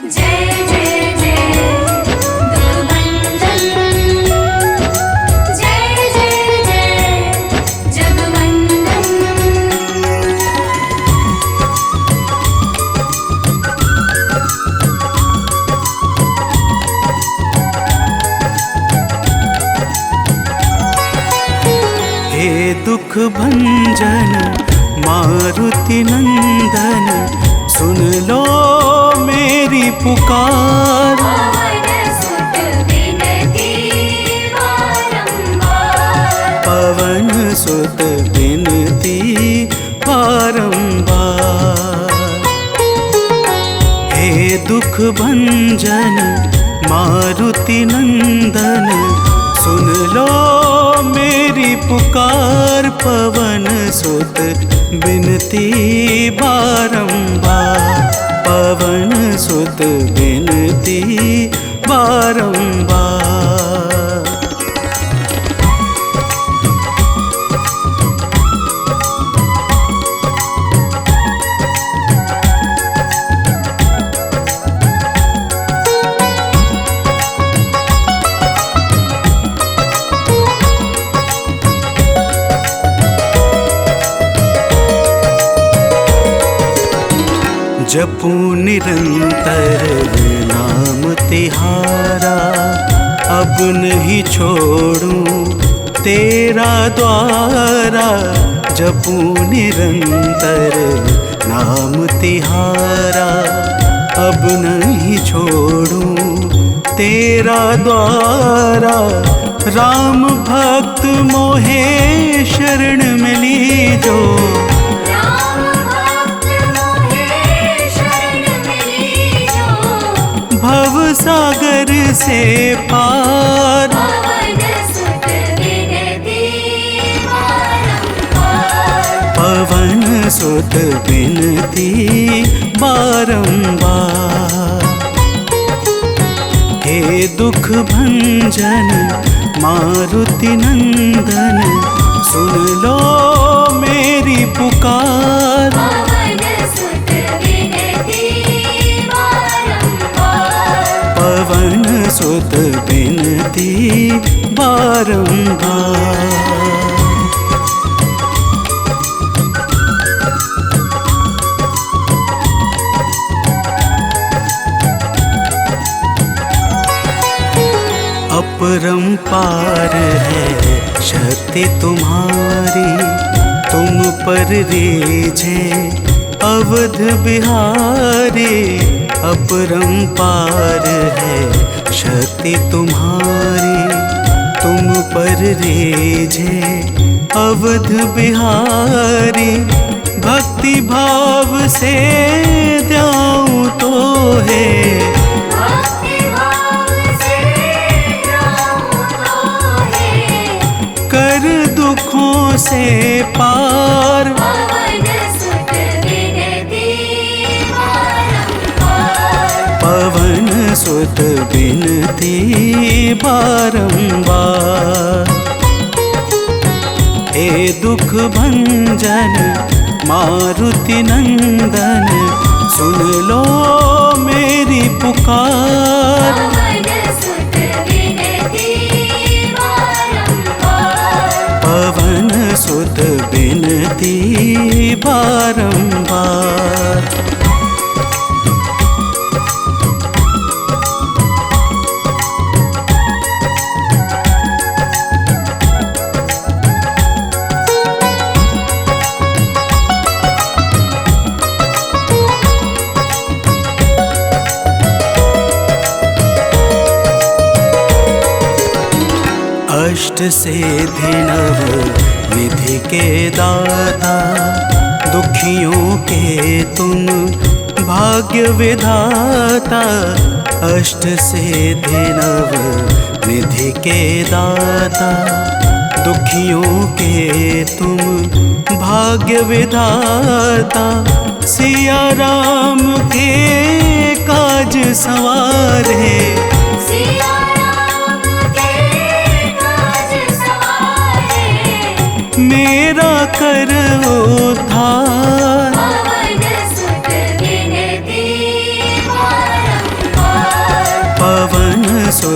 जय जय जय दुखभंजन, जय जय जय जगवंदन। हे दुख भंजन मारुति नंदन, सुन लो मेरी पुकार। पवन सुत विनती बारंबार, हे दुख भंजन मारुति नंदन, सुन लो मेरी पुकार। पवन सुत विनती बारंबार, पवन सुत विनती बारंबार। जपूं निरंतर नाम तिहारा, अब नहीं छोड़ूं तेरा द्वारा। जपूं निरंतर नाम तिहारा, अब नहीं छोड़ूं तेरा द्वारा। राम भक्त मोहे शरण मिली जो, भव सागर से पार। पवन सुत विनती बारंबार, हे दुख भंजन मारुति नंदन, सुन लो मेरी पुकार। पवन सुत विनती बारंबार। अपरंपार है शक्ति तुम्हारी, तुम पर रीझे अवध बिहारी। अपरंपार है शक्ति तुम्हारी, तुम पर रीझे अवध बिहारी। भक्ति भाव से द्याऊं तो है, कर दुखों से पार। पवन सुत विनती बारंबार, हे दुख भंजन मारुति नंदन, सुन लो मेरी पुकार। पवन सुत विनती बारंबार। अष्ट सिद्धि नव निधि के दाता, दुखियों के तुम भाग्य विधाता। अष्ट सिद्धि नव निधि के दाता, दुखियों के तुम भाग्य विधाता। सिया राम के काज सवारे, मेरा कर उद्धार।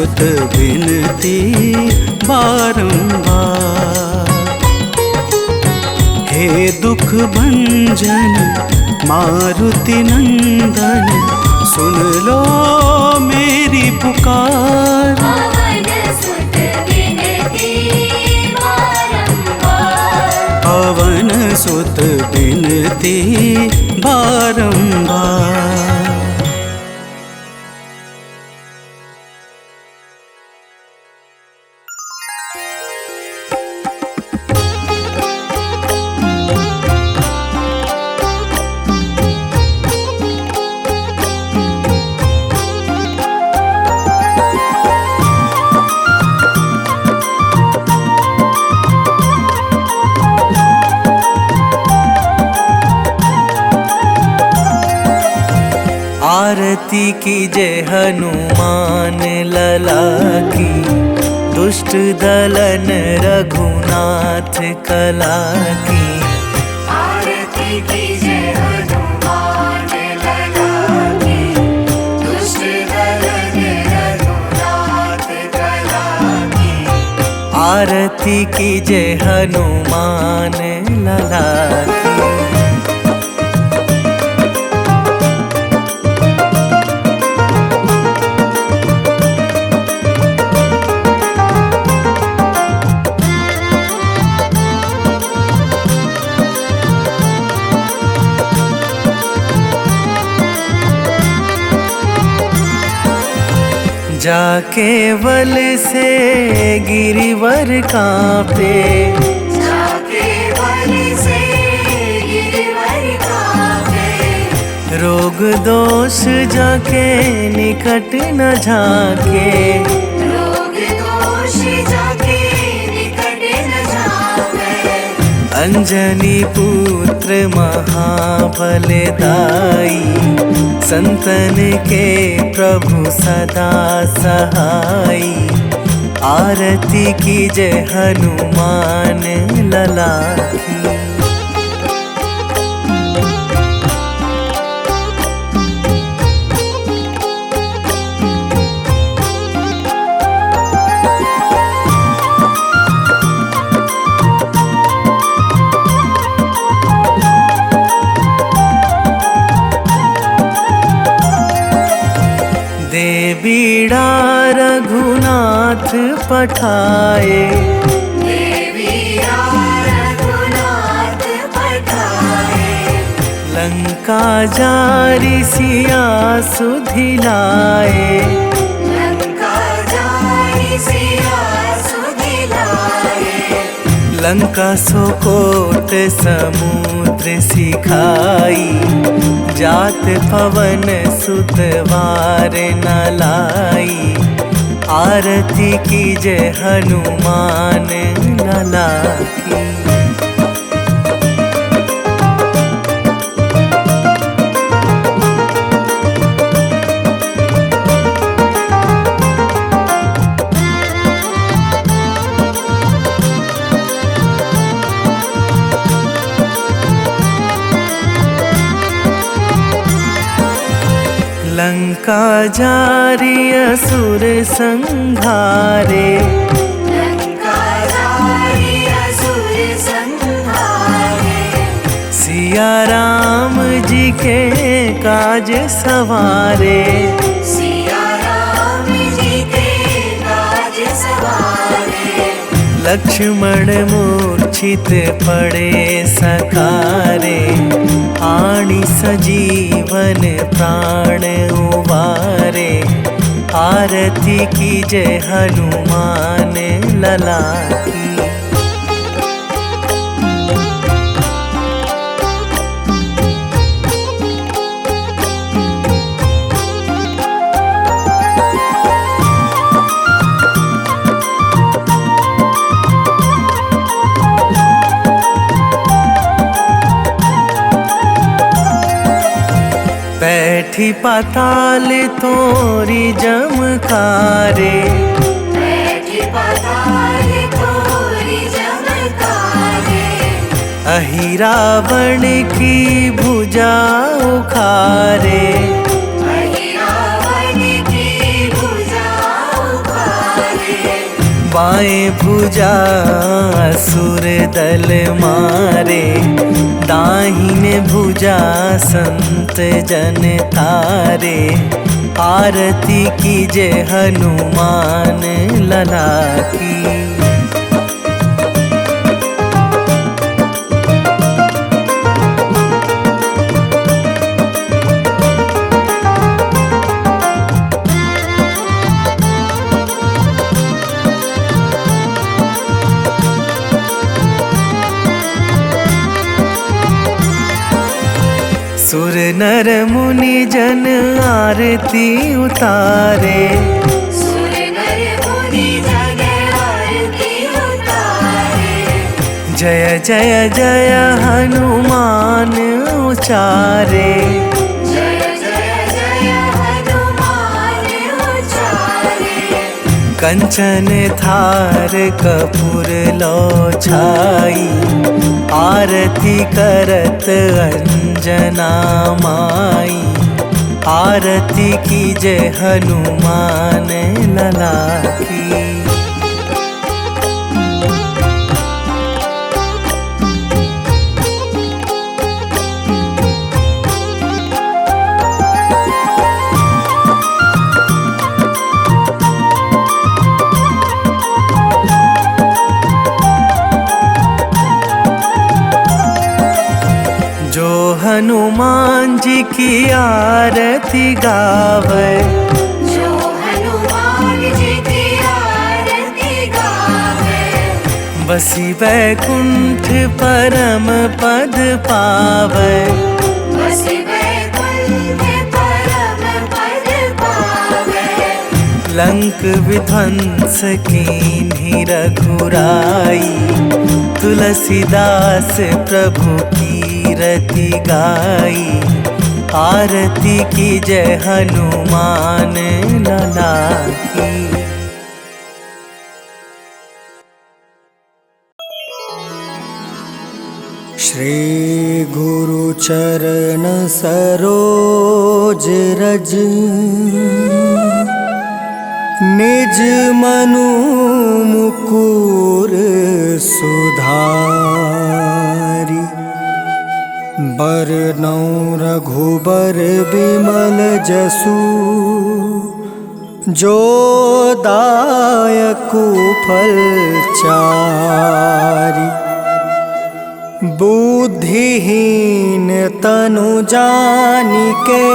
सुत बिनती बारंबार। हे दुख भंजन मारुति नंदन, सुन लो मेरी पुकार। पवन सुत बिनती बारंबार। पवन सुत बिनती बारंबार। आरती कीजे हनुमान लला की, दुष्ट दलन रघुनाथ कला की। आरती कीजे हनुमान लला की, दुष्ट दलन रघुनाथ कला की। आरती कीजे हनुमान लला की। जाके बल से गिरिवर कांपे, जाके बल से गिरवर कांपे। रोग दोष जाके निकट न झाके। रोग दोष जाके निकट न जाके। अंजनी पुत्र महाबलदाई, संतन के प्रभु सदा सहाई। आरती कीजे हनुमान लला की। दे बीड़ा रघुनाथ पठाए, देविया रघुनाथ पठाए। लंका जारी सिया सुधिलाए। लंका जाई सिया सुधिलाए। लंका सोकोट समुद्र सिखाई, जात पवन सुत वार न लाई। आरती कीजे हनुमान लला की। लंका जारी असुर संहारे। लंका जाई असुर संहारे। सिया राम जी के काज सवारे। सिया राम जी के काज सवारे। लक्ष्मण मूर्छित पड़े सकारे। आणी सजीवन प्राण उबारे। आरती कीजे हनुमान लला की। बैठी पाताल तोरी जमकारे। बैठी पाताल तोरी जमकारे। अहि रावण की भुजा उखारे। अहि रावण की भुजा उखारे। बाएं भुजा असुर दल मारे, दाहिने भुजा संत जन तारे। आरती कीजे हनुमान लला की। सुर नर मुनि जन आरती उतारे, सुर नर मुनि जन आरती उतारे। जय जय जय हनुमान उचारे। जय जय जय हनुमान उचारे। कंचन थार कपूर लो छाई, आरती करत अंजना माई। आरती कीजे हनुमान लला की। जो हनुमान जी की आरती गावे, जो हनुमान जी की आरती गावे। बसी वैकुंठ परम पद पावे। बसी वैकुंठ परम पद पावे। लंक विध्वंस कीन्ही रघुराई, तुलसीदास प्रभु कीरति गाई। आरती कीजे हनुमान लला की। श्री गुरु चरण सरोज रज, निज मनु मुकुर सुधारि। बरनौ रघुबर बिमल जसु, जो दायकु फल चारि। बुद्धिहीन तनु जानिके,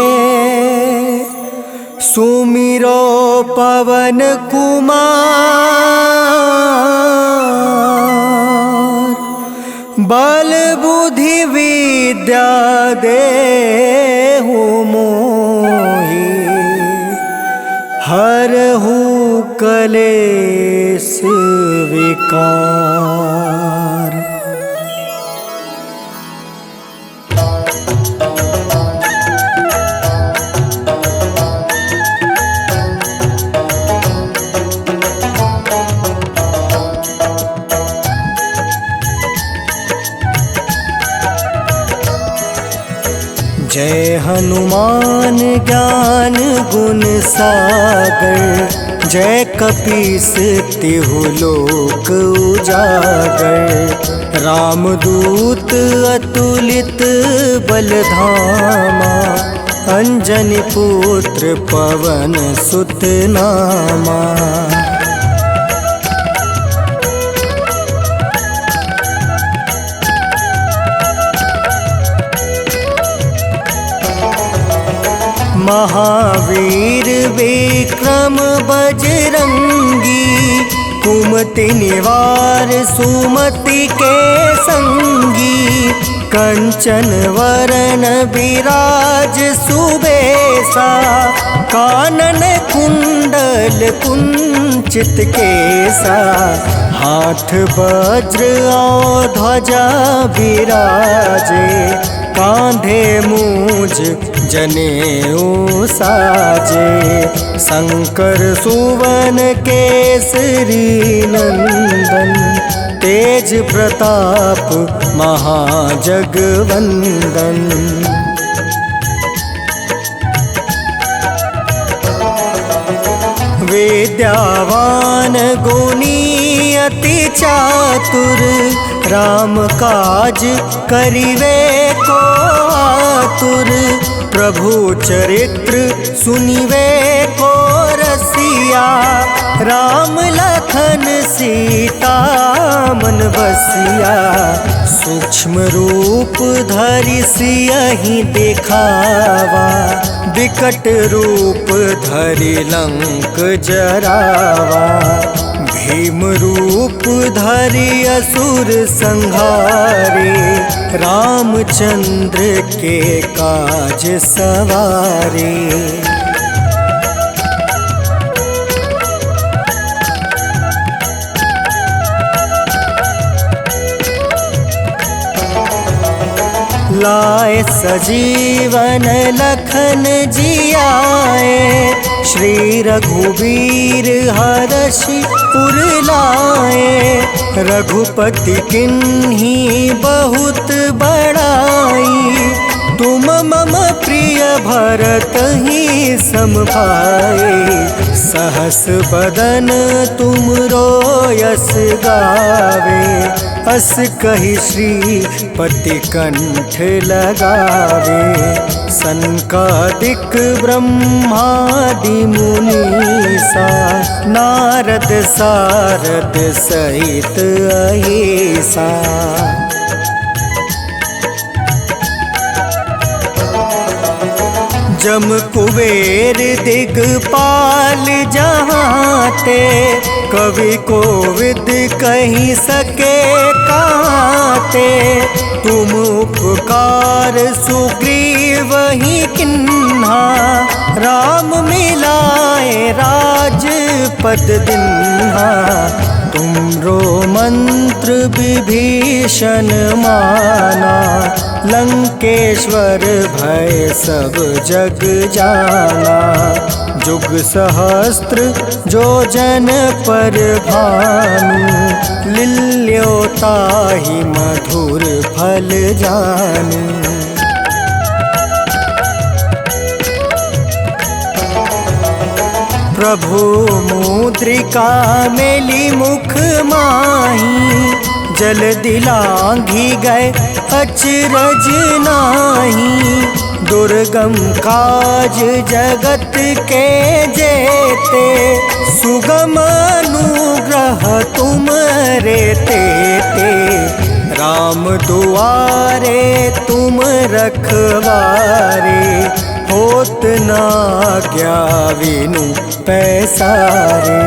सुमिरो पवन कुमार। बल बुद्धि विद्या देहु मोहि, हरहु कलेश विकार। जय हनुमान ज्ञान गुण सागर, जय कपीस तिहु लोक उजागर। रामदूत अतुलित बल धामा, अंजनी पुत्र पवन सुत नामा। महावीर विक्रम बजरंगी, कुमति निवार सुमति के संगी। कंचन वरण विराज सुबेसा, कानन कुंडल कुंचित केसा। हाथ वज्र और ध्वजा विराजे, कांधे मूज जनेऊ साजे। शंकर सुवन केसरी नंदन, तेज प्रताप महाजगवंदन। विद्यावान गुणी अति चातुर, राम काज करिवे को आतुर। प्रभु चरित्र सुनिवे को रसिया, राम लखन सीता मन बसिया। सूक्ष्म रूप धरि सियहि दिखावा, विकट रूप धरि लंक जरावा। भीम रूप धरि असुर संहारे, रामचंद्र के काज सवारे। लाए सजीवन लखन जियाए, श्री रघुवीर हरषि उर लाए। रघुपति किन्ही बहुत बड़ाई, तुम मम प्रिय भरत ही सम भाई। सहस बदन तुम यस गावे, अस कहि श्रीपति कंठ लगावे। सनकादिक ब्रह्मादि मुनीसा, नारद सारद सहित अहिसा। जम कुबेर दिगपाल जहाँते, कवि कोविद कहि सके काते। तुम उपकार सुग्रीव ही किन्हा, राम मिलाए राजपद दिन्हा। तुमरो मंत्र विभीषण माना, लंकेश्वर भय सब जग जाना। जुग सहस्त्र जो जन पर भानु, लील्यो ताहि मधुर फल जानु। प्रभु मुद्रिका मेली मुख माही, जल दिलांघि गए अचरज नाही। दुर्गम काज जगत के जेते, सुगम अनुग्रह तुम रे तेते। राम दुआरे तुम रखवारे, होत न आज्ञा बिनु पैसारे।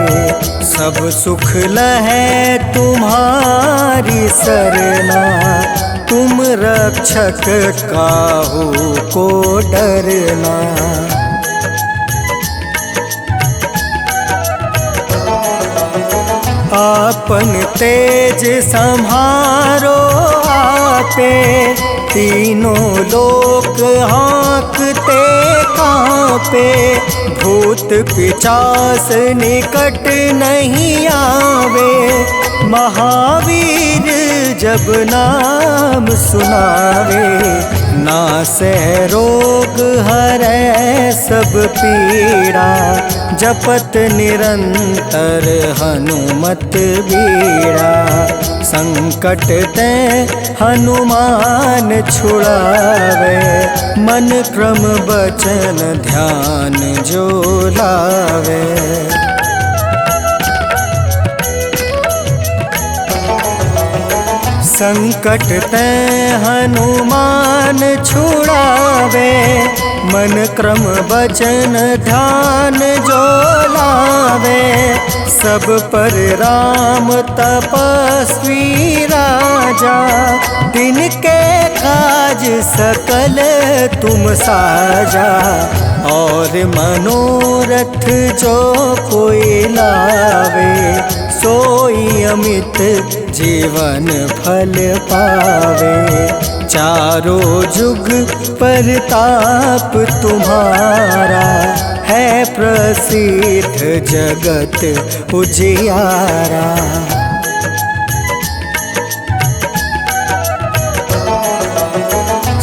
सब सुख लहै तुम्हारी सरना, तुम रक्षक काहू को डरना। आपन तेज सम्हारो आपे, तीनों लोक हाँकते कांपे। भूत पिचास निकट नहीं आवे, महावीर जब नाम सुनावे। नासै रोग हरै सब पीड़ा, जपत निरंतर हनुमत बीड़ा। संकट ते हनुमान छुड़ावे, मन क्रम बचन ध्यान जो लावे। संकट ते हनुमान छुड़ावे, मन क्रम बचन ध्यान जो लावे। सब पर राम तपस्वी राजा, तिनके काज सकल तुम साजा। और मनोरथ जो कोई लावे, सोई अमित जीवन फल पावे। चारों जुग परताप तुम्हारा, है प्रसिद्ध जगत उजियारा।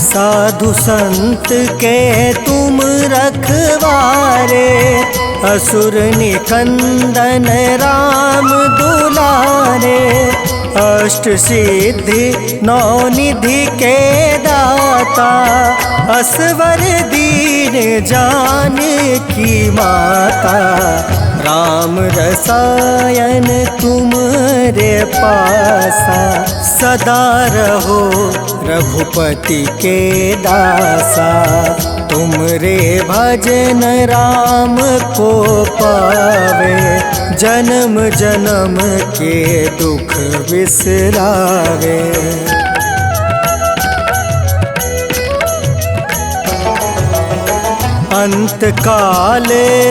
साधु संत के तुम रखवारे, असुर निकंदन राम दुलारे, अष्ट सिद्धि नौ निधि के दाता, असवर दीन जानकी माता, राम रसायन तुमरे पासा, सदा रहो रघुपति के दासा, तुमरे भजन राम को पावे, जन्म जन्म के दुख बिसरावे। अंत काल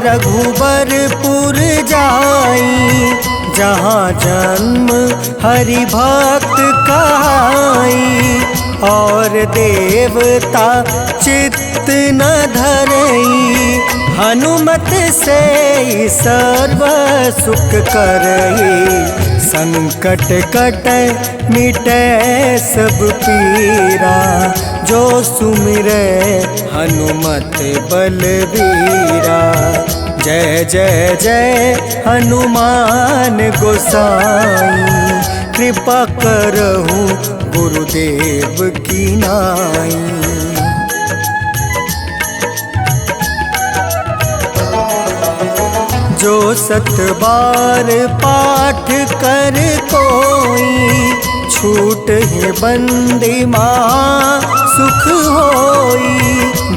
रघुबरपुर जाई, जहाँ जन्म हरि भक्त कहाई, और देवता चित्त न धरई, हनुमत से सर्व सुख करई, संकट कटै मिटै सब पीरा, जो सुमिरै हनुमत बलबीरा। जय जय जय हनुमान गोसाई, कृपा करहु गुरुदेव की नाई। जो सत बार पाठ कर कोई, छूट है बंदी माँ सुख होई।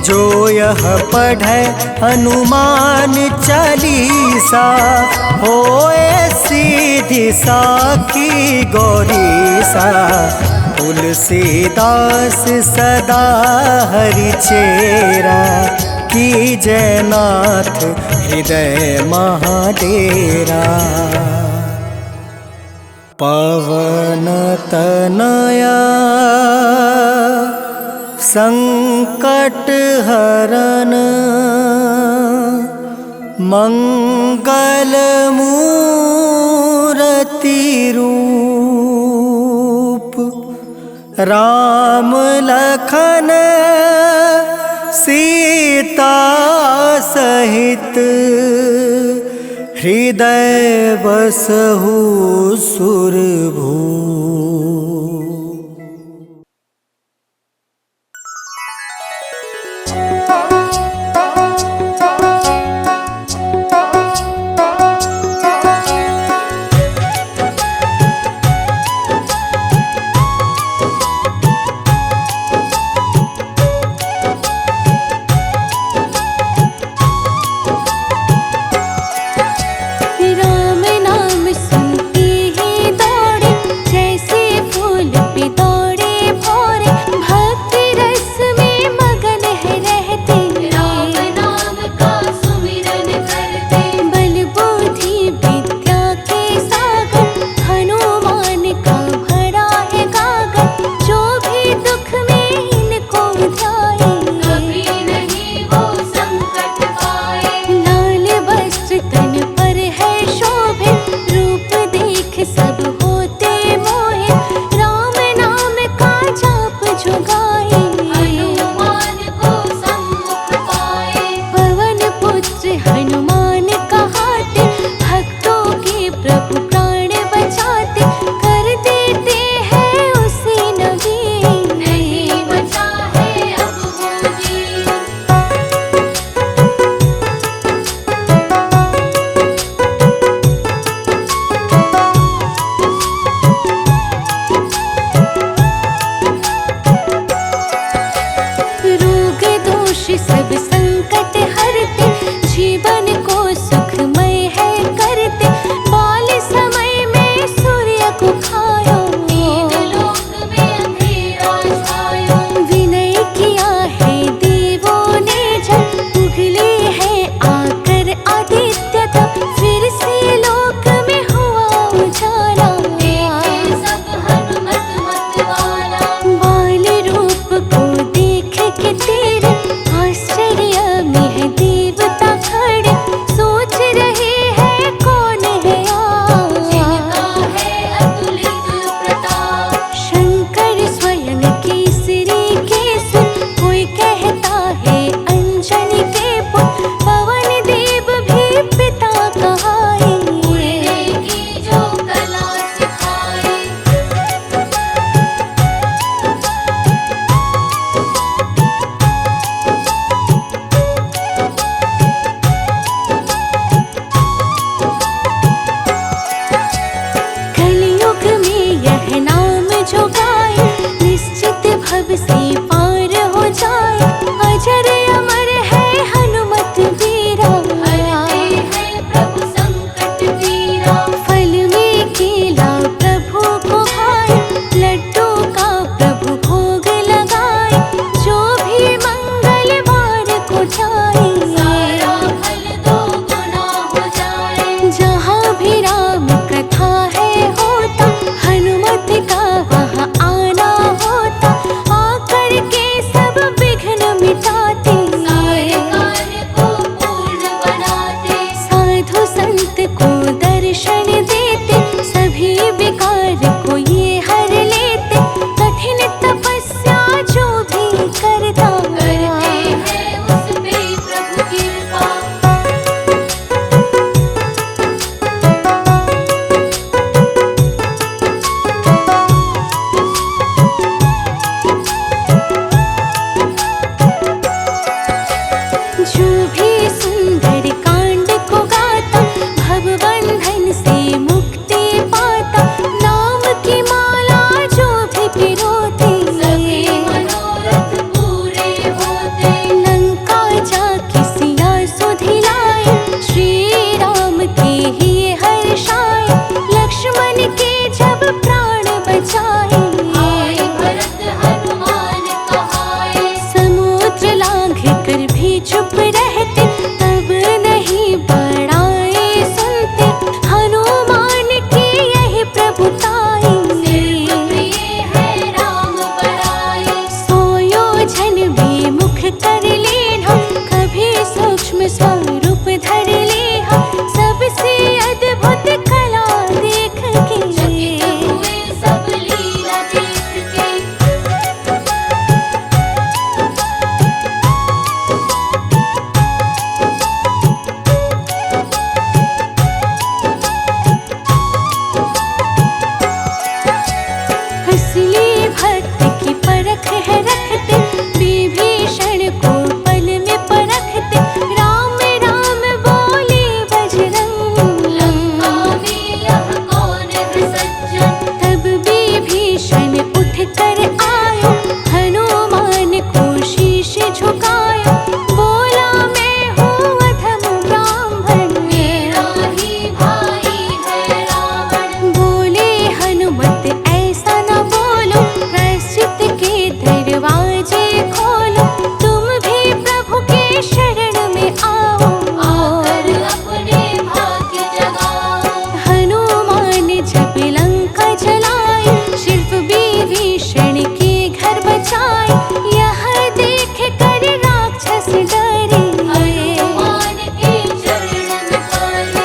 जो यह पढ़े हनुमान चालीसा, होए सीधी साखी गौरीसा। तुलसीदास सदा हरि चेरा, की जयनाथ हृदय महाडेरा। पवन तनया संकट हरन, मंगल मूरति रूप। राम लखन सीता सहित, हृदय बसहु सुरभूप। तेरे आश्चर्य में है देवता खड़े। जो भी सुंदर कांड को गाता भवबंधन से मुक्ति पाता। नाम की माला जो भी पिरोते सभी मनोरथ पूरे होते। लंका जाके सिया सुधिलाए श्री राम के ही हर्षाए। लक्ष्मण के जब प्राण बचाए आए भरत हनुमान कहाए। समुद्र लांघ कर भी चुप रहते तब नहीं बड़ाए सुनते। हनुमान की यही प्रभुताई प्रिय है राम बड़ाई। सोयोजन भी मुख कर लेना कभी सूक्ष्म स्वरूप धर लेहा। सबसे अद्भुत कला देख चकित के हुए सब लीला देख के। असली भक्त की परख है रखते। विभीषण को पल में परखते। राम राम बोले बजरंग। लंका में यह कौन है सज्जन। तब विभीषण उठ कर आयो हनुमान को शीश झुकायो। बोला मैं हूँ अधम ब्राह्मण। मेरा ही भाई है रावण। बोले हनुमत ऐसा न बोलो। प्रायश्चित के दरवाजे खोलो। तुम भी प्रभु के शरण में आओ। आकर अपने भाग्य जगाओ। हनुमान जब लंका जलाए सिर्फ विभीषण के घर बचाए। यह देख कर राक्षस डरे हनुमान के चरण में पड़े।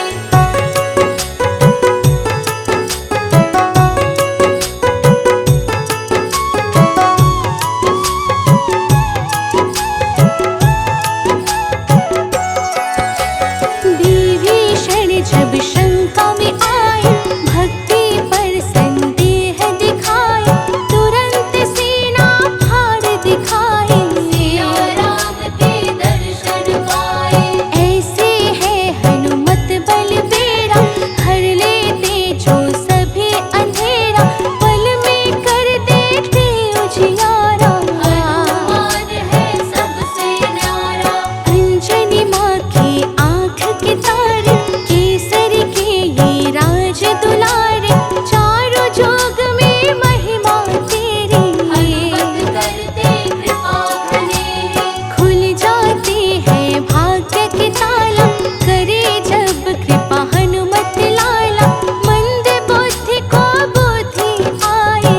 विभीषण जब शंका में आए भक्ति पर संदेह दिखाए। तुरंत सेना फाड़ दिखाए। सिया राम के दर्शन पाए। ऐसे है हनुमत बलबेरा हर लेते जो सभी अंधेरा। पल में कर देते उजियारा। हनुमान है सबसे न्यारा। अंजनी माँ की आँख के तारे केसर के ये राज दुलारे। चारों जोग में महिमा तेरी हनुमत करते कृपा घनेरी। खुल जाते हैं भाग्य के ताला। करे जब कृपा हनुमत लाला। मंद बुद्धि को बुद्धि आए।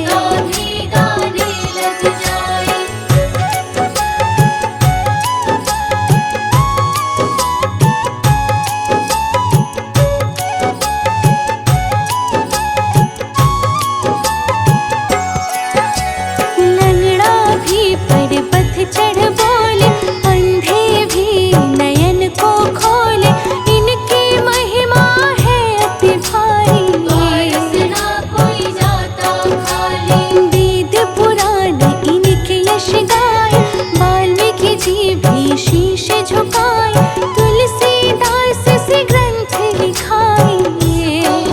गाधी गाने लग जाए। लंगड़ा भी पर्वत चढ़ बोले। अंधे भी नयन को खोले। इनकी महिमा है अति भारी। ना कोई जाता खाली। वेद पुराण इनके यश गाए। वाल्मीकि जी भी शीश झुकाए। तुलसीदास से ग्रंथ लिखाए।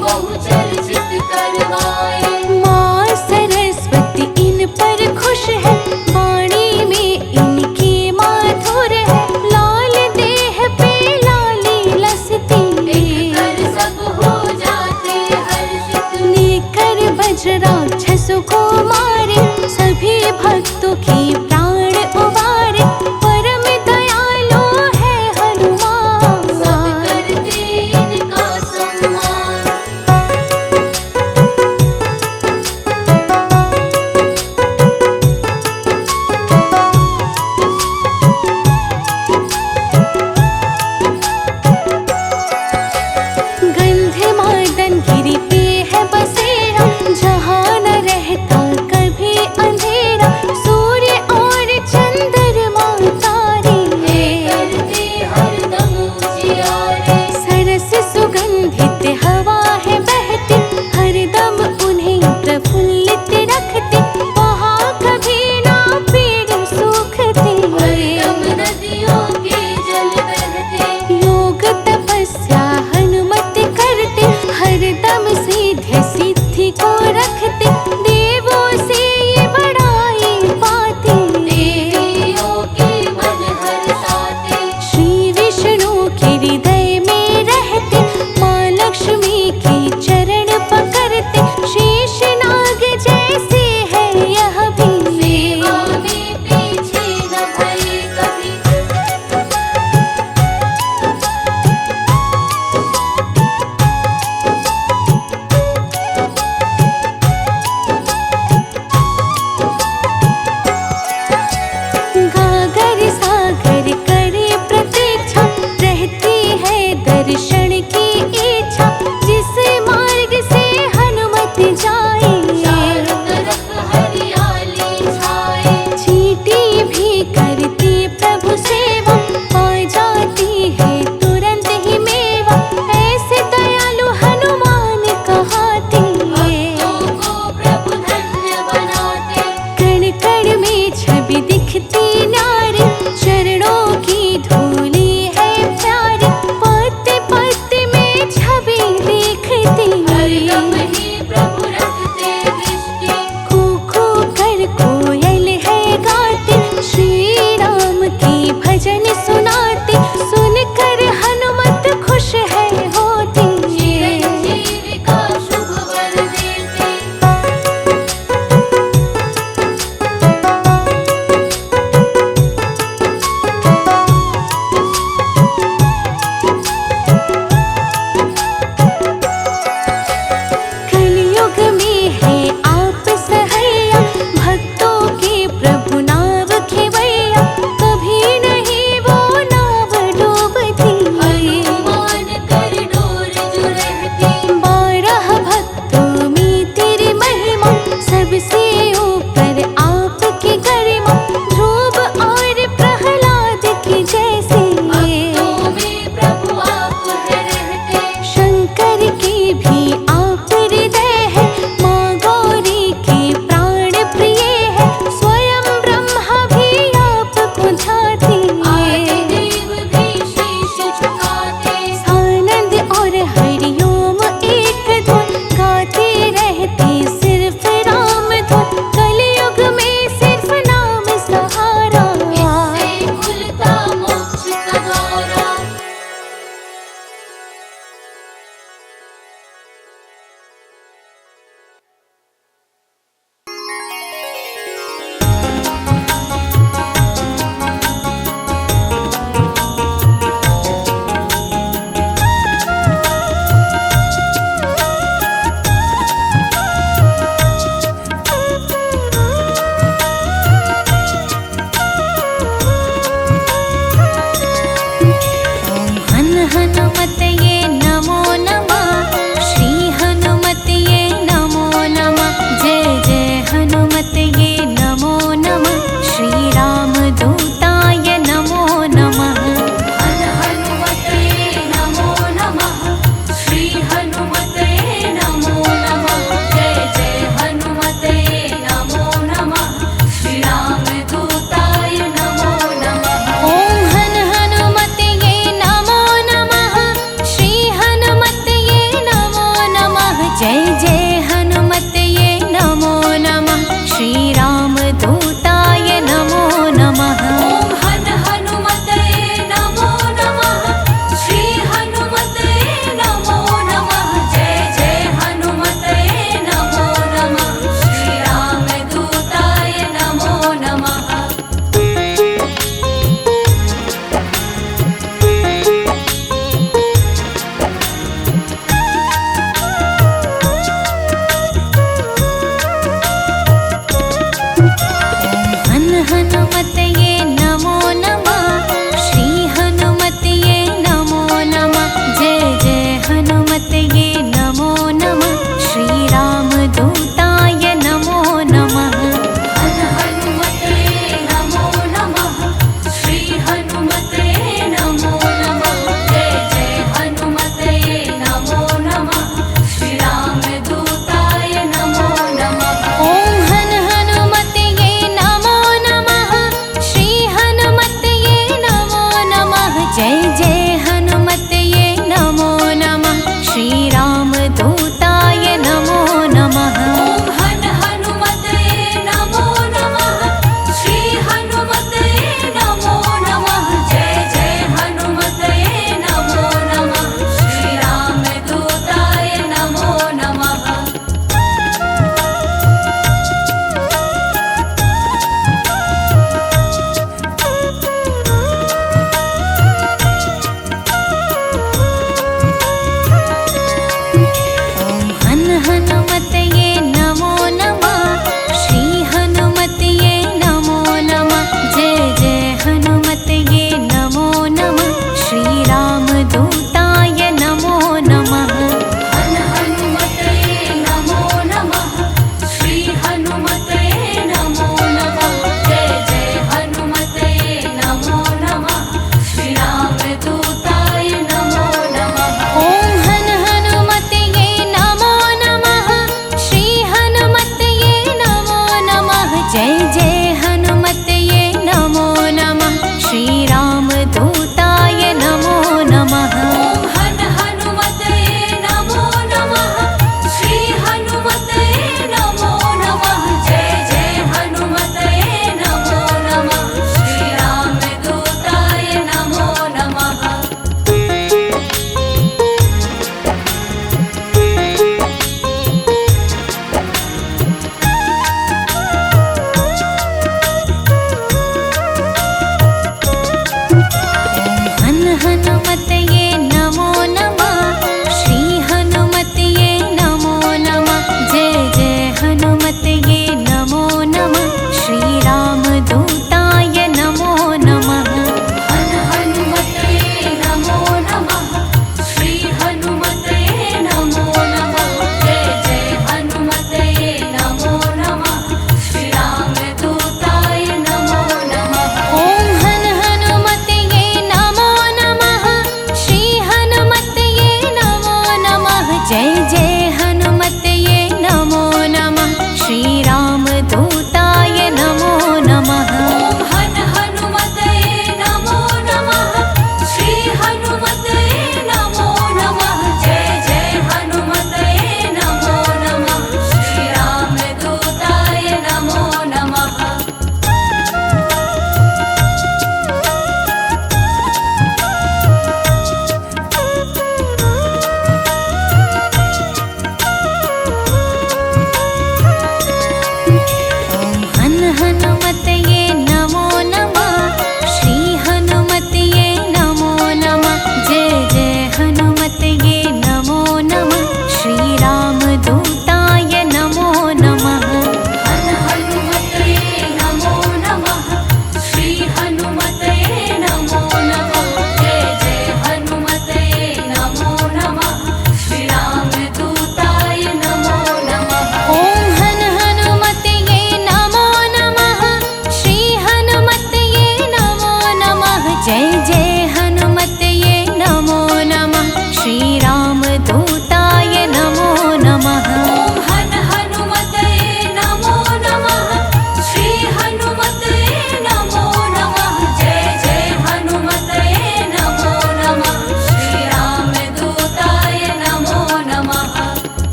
बहु चर्चित करवाए। माँ सरस्वती इन पर खुश है। वाणी में इनकी माधुर है। लाल देह पे लाली लसती। कर सब हो जाते हर्षित। लेकर वज्राक्षसों को मारे। सभी भक्तों की प्राण उबारे। परम दयालु है हनुमान।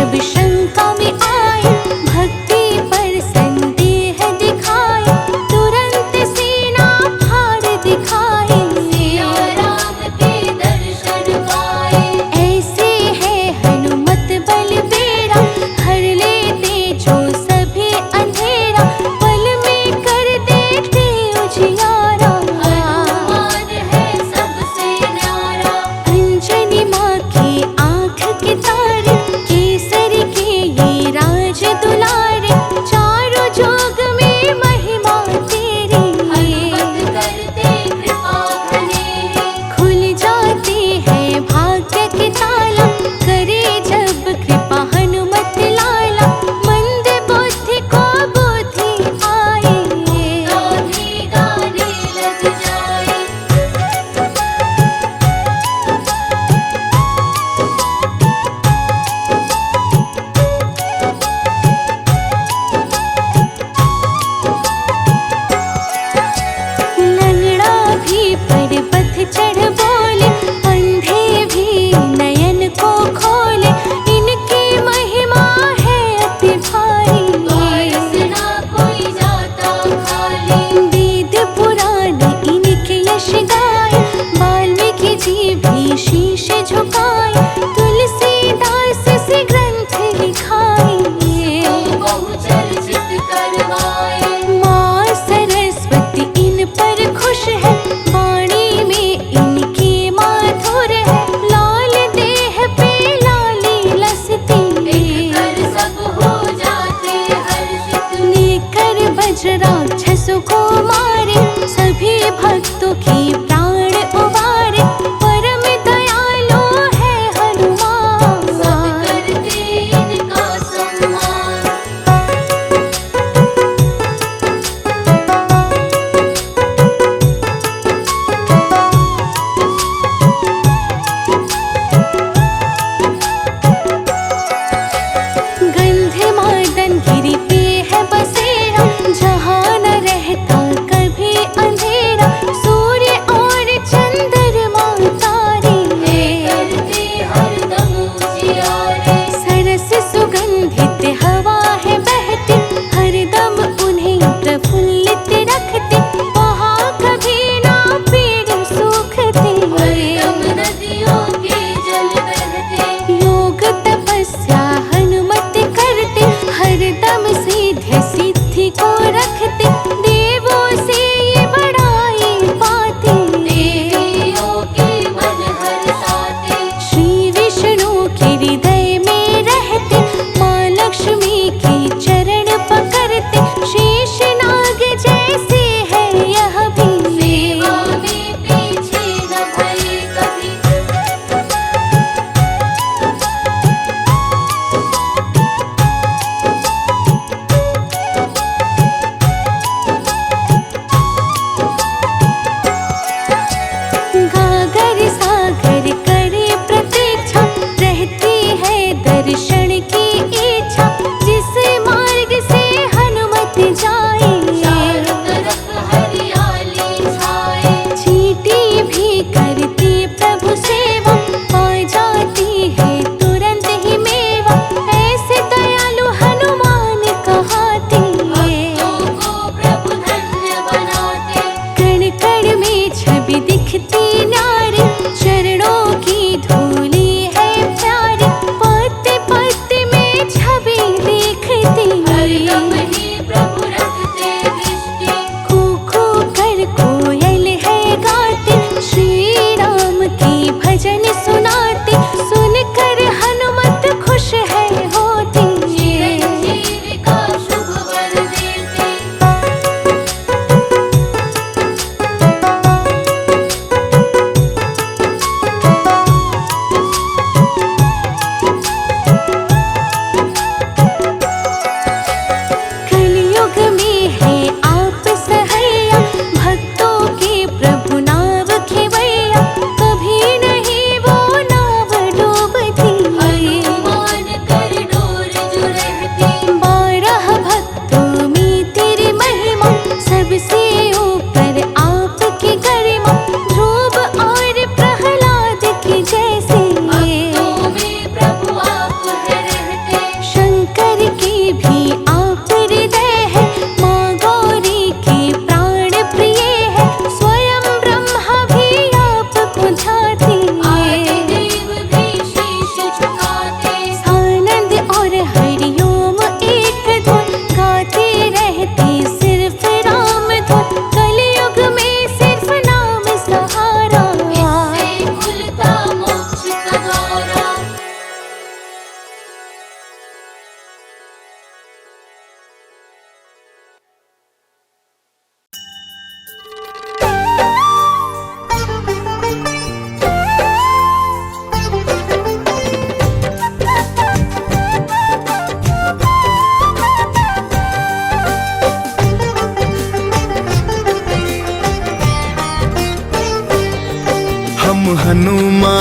जब शंका में आए, भक्ति पर संदेह दिखाए, तुरंत सीना फाड़ दिखाए। सिया राम के दर्शन पाए। ऐसे है हनुमत बलबीरा, हर लेते जो सभी अंधेरा, पल में कर देते उजियारा। हनुमान है सबसे न्यारा। अंजनी माँ की आँख के तारे, केसरी के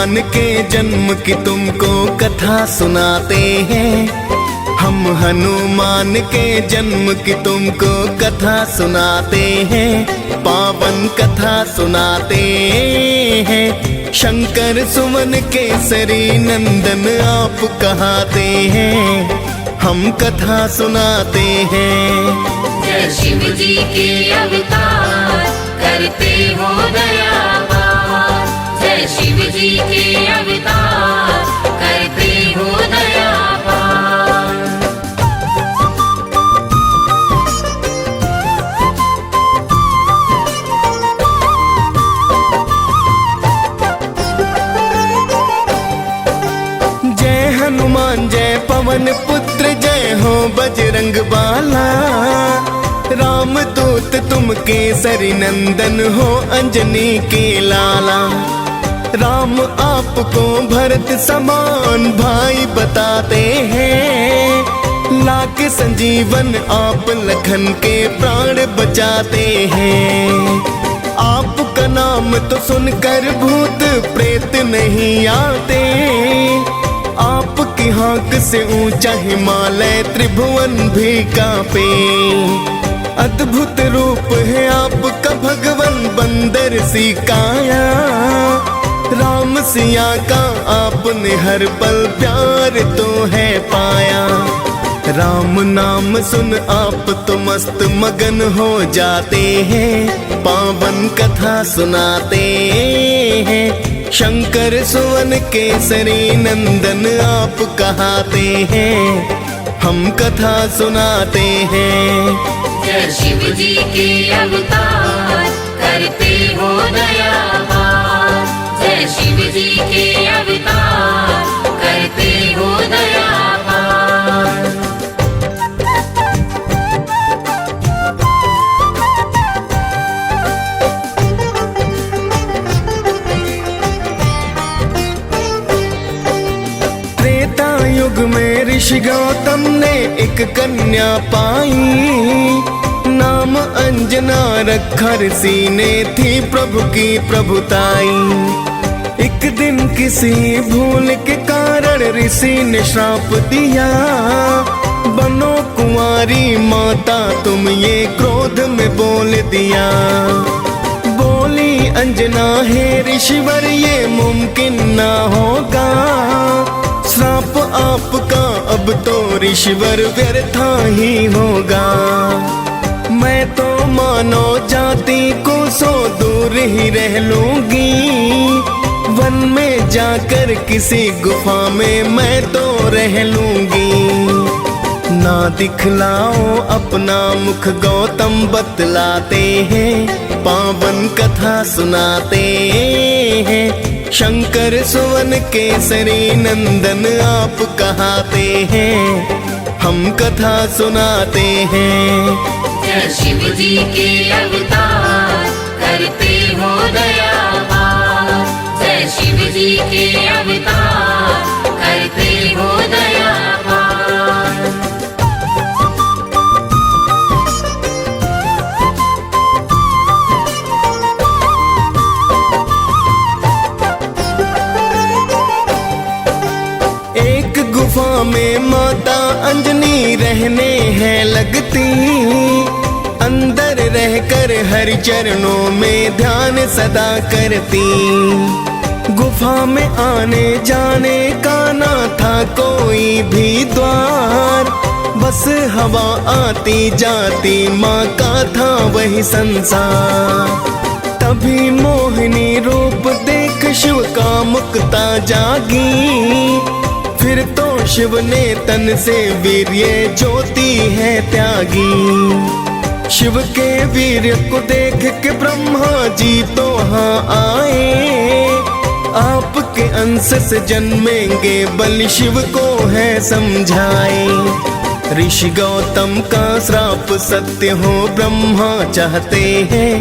हनुमान के जन्म की तुमको कथा सुनाते हैं। हम हनुमान के जन्म की तुमको कथा सुनाते हैं, पावन कथा सुनाते हैं। शंकर सुमन केसरी नंदन आप कहाते हैं, हम कथा सुनाते हैं। जय शिव जी के अवतार करते हो दयावार। जय शिव जी के अवतार करते हो दयावार। जय हनुमान जय पवन पुत्र, जय हो बजरंग बाला। राम दूत तुम केसरी नंदन हो, अंजनी के लाला। राम आपको भरत समान भाई बताते हैं। लाख संजीवन आप लखन के प्राण बचाते हैं। आपका नाम तो सुनकर भूत प्रेत नहीं आते। आपकी हाँक से ऊंचा हिमालय त्रिभुवन भी कांपे। अद्भुत रूप है आपका भगवन बंदर सी काया। राम सिया का आपने हर पल प्यार तो है पाया। राम नाम सुन आप तो मस्त मगन हो जाते हैं, पावन कथा सुनाते हैं। शंकर सुवन केसरी नंदन आप कहाते हैं, हम कथा सुनाते हैं। जय शिव जी के अवतार करते हो दयावार। जय शिव जी के अवतार करते हो दयावार। त्रेता युग में ऋषि गौतम ने एक कन्या पाई। नाम अंजना रखा ऋषि ने, थी प्रभु की प्रभुताई। एक दिन किसी भूल के कारण ऋषि ने श्राप दिया। बनो कुंवारी माता तुम, ये क्रोध में बोल दिया। बोली अंजना हे ऋषिवर ये मुमकिन ना होगा। श्राप आपका अब तो ऋषिवर व्यर्था ही होगा। मैं तो मानो जाति को सो दूर ही रह लूंगी। वन में जाकर किसी गुफा में मैं तो रह लूंगी। ना दिखलाओ अपना मुख गौतम बतलाते हैं, पावन कथा सुनाते हैं। शंकर सुवन केसरी नंदन आप कहाते हैं, हम कथा सुनाते हैं। जय शिव जी के अवतार करते हो दयावार। जय शिव जी के अवतार करते हो दयावार। गुफा में माता अंजनी रहने हैं लगती। अंदर रहकर हरि चरणों में ध्यान सदा करती। गुफा में आने जाने का ना था कोई भी द्वार। बस हवा आती जाती माँ का था वही संसार। तभी मोहिनी रूप देख शिव का मुक्ता जागी। फिर तो शिव ने तन से वीर्य ज्योति है त्यागी। शिव के वीर्य को देख के ब्रह्मा जी तो हाँ आए। आपके अंश से जन्मेंगे बलि शिव को है समझाए। ऋषि गौतम का श्राप सत्य हो ब्रह्मा चाहते हैं,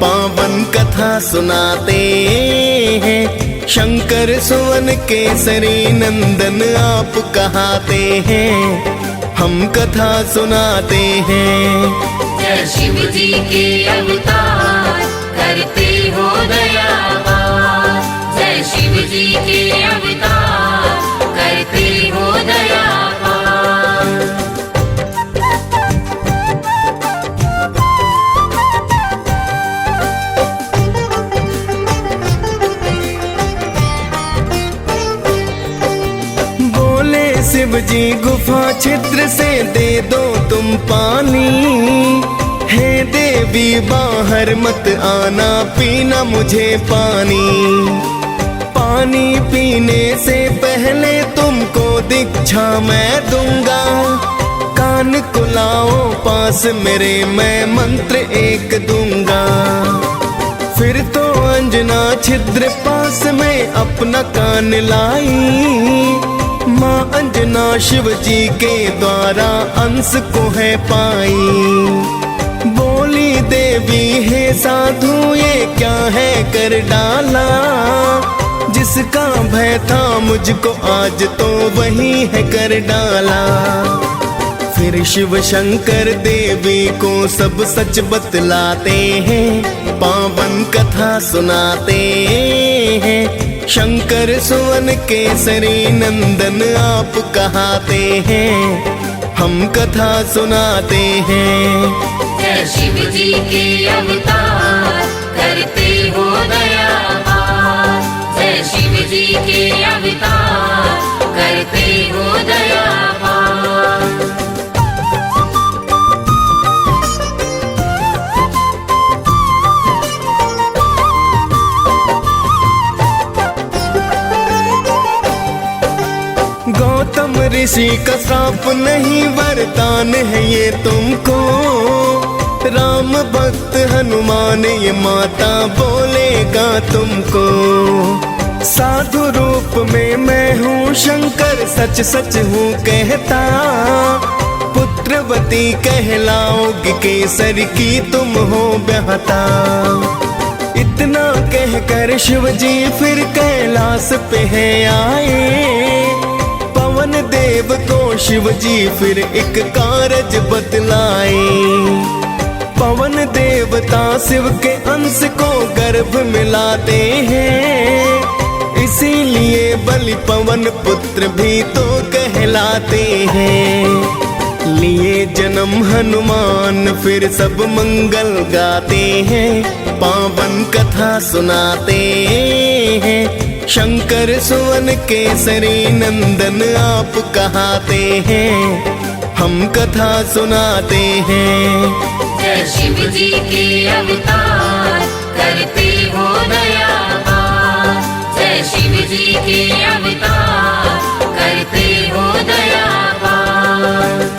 पावन कथा सुनाते हैं। शंकर सुवन केसरी नंदन आप कहाते हैं, हम कथा सुनाते हैं। जय शिव जी के अवतार करते हो दयावार। जय शिव जी के अवतार करते हो दया पार। बोले शिव जी गुफा छिद्र से दे दो तुम पानी, हे देवी बाहर मत आना पीना मुझे पानी। पानी पीने से पहले तुमको दीक्षा मैं दूंगा, कान को लाओ पास मेरे मैं मंत्र एक दूंगा। फिर तो अंजना छिद्र पास में अपना कान लाई, माँ अंजना शिव जी के द्वारा अंश को है पाई। बोली देवी हे साधु ये क्या है कर डाला, जिसका भय था मुझको आज तो वही है कर डाला। फिर शिव शंकर देवी को सब सच बतलाते हैं, पावन कथा सुनाते हैं। शंकर सुवन केसरी नंदन आप कहाते हैं, हम कथा सुनाते हैं। जय शिव जी के अवतार करते हो दया पार। जय शिव जी के अवतार करते हो दया पार। गौतम ऋषि का श्राप नहीं वरदान है ये तुमको, राम भक्त हनुमान ये माता बोलेगा तुमको। साधु रूप में मैं हूँ शंकर सच सच हूँ कहता, पुत्रवती कहलाओगी केसर की तुम हो ब्याहता। इतना कहकर शिव जी फिर कैलाश पे है आए, पवन देव को शिव जी फिर एक कारज बतलाए। पवन देवता शिव के अंश को गर्भ मिलाते हैं, इसीलिए बलि पवन पुत्र भी तो कहलाते हैं। लिए जन्म हनुमान फिर सब मंगल गाते हैं, पावन कथा सुनाते हैं। शंकर सुवन केसरी नंदन आप कहाते हैं, हम कथा सुनाते हैं। जय शिव जी के अवतार करते हो दया पार। जय शिव जी के अवतार करते हो दया पार।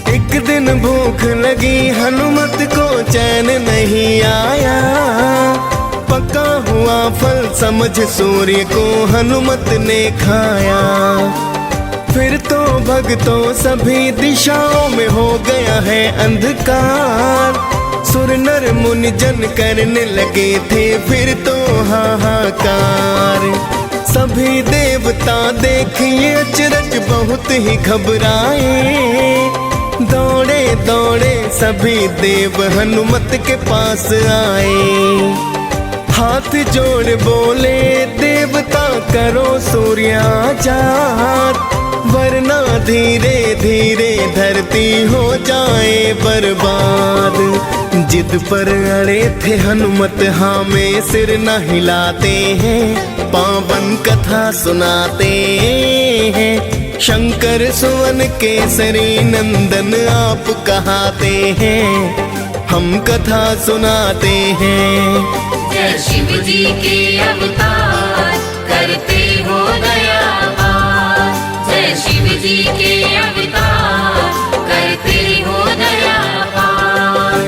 एक दिन भूख लगी हनुमत को चैन नहीं आया, पका हुआ फल समझ सूर्य को हनुमत ने खाया। फिर तो भक्तों सभी दिशाओं में हो गया है अंधकार, सुर नर मुनि जन करने लगे थे फिर तो हाहाकार। सभी देवता देखिए अचरज बहुत ही घबराए, दौड़े दौड़े सभी देव हनुमत के पास आए। हाथ जोड़ बोले देवता करो सूर्याजात, वरना धीरे धीरे धरती हो जाए बर्बाद। जिद पर अड़े थे हनुमत हाँ में सिर न हिलाते हैं, पावन कथा सुनाते हैं। शंकर सुवन केसरी नंदन आप कहाते हैं, हम कथा सुनाते हैं। जय शिव जी के अवतार करते हो दया पार। जय शिव जी के अवतार करते हो दया पार।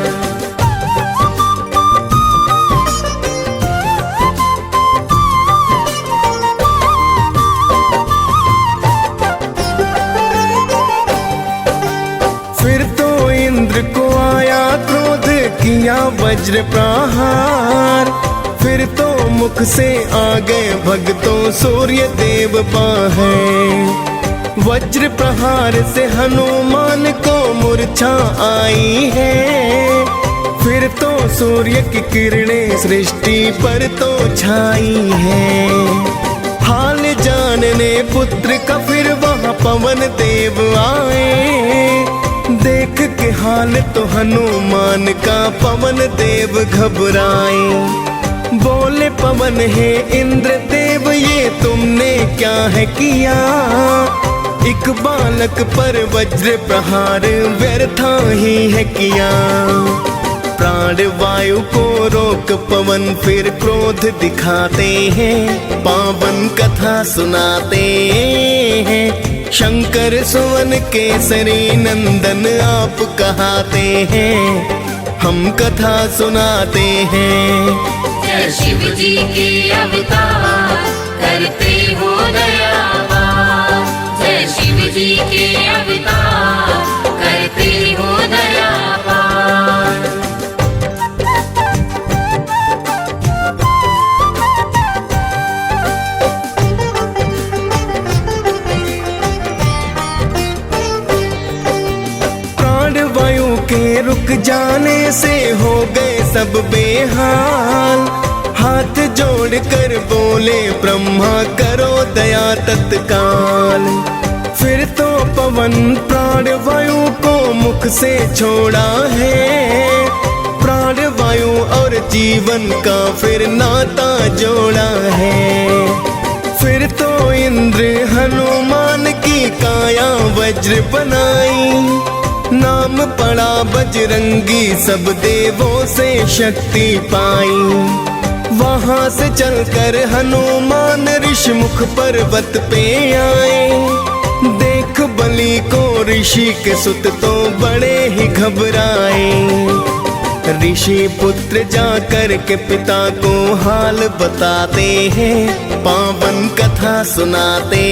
फिर तो इंद्र को आया क्रोध किया वज्र प्रहार, फिर तो मुख से आ गए भक्तों सूर्य देव बाहें। वज्र प्रहार से हनुमान को मूर्छा आई है। फिर तो सूर्य की किरणें सृष्टि पर तो छाई है। हाल जानने पुत्र का फिर वहाँ पवन देव आए। देख के हाल तो हनुमान का पवन देव घबराए। बोले पवन है इंद्र देव ये तुमने क्या है किया। एक बालक पर वज्र प्रहार व्यर्था ही है किया। प्राण वायु को रोक पवन फिर क्रोध दिखाते हैं। पावन कथा सुनाते हैं। शंकर सुवन केसरी नंदन आप कहाते हैं। हम कथा सुनाते हैं। जय शिव जी के अवतार करते हो दयावान। जय शिव जी के अवतार करते हो दयावान। वायु के रुक जाने से हो गए सब बेहाल। हाथ जोड़ कर बोले ब्रह्मा करो दया तत्काल। फिर तो पवन प्राण वायु को मुख से छोड़ा है। प्राण वायु और जीवन का फिर नाता जोड़ा है। फिर तो इंद्र हनुमान की काया वज्र बनाई। नाम पड़ा बजरंगी सब देवों से शक्ति पाई। वहां से चलकर हनुमान ऋषिमुख पर्वत पे आए। देख बलि को ऋषि के सुत तो बड़े ही घबराए। ऋषि पुत्र जाकर के पिता को हाल बताते हैं। पावन कथा सुनाते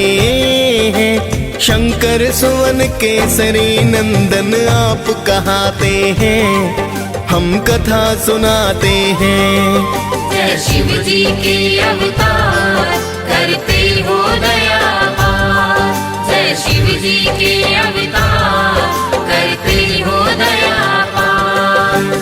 हैं। शंकर सुवन केसरी नंदन आप कहाते हैं। हम कथा सुनाते हैं। जय शिव जी के अवतार करते हो दयावान। जय शिव जी के अवतार करते हो दयावान।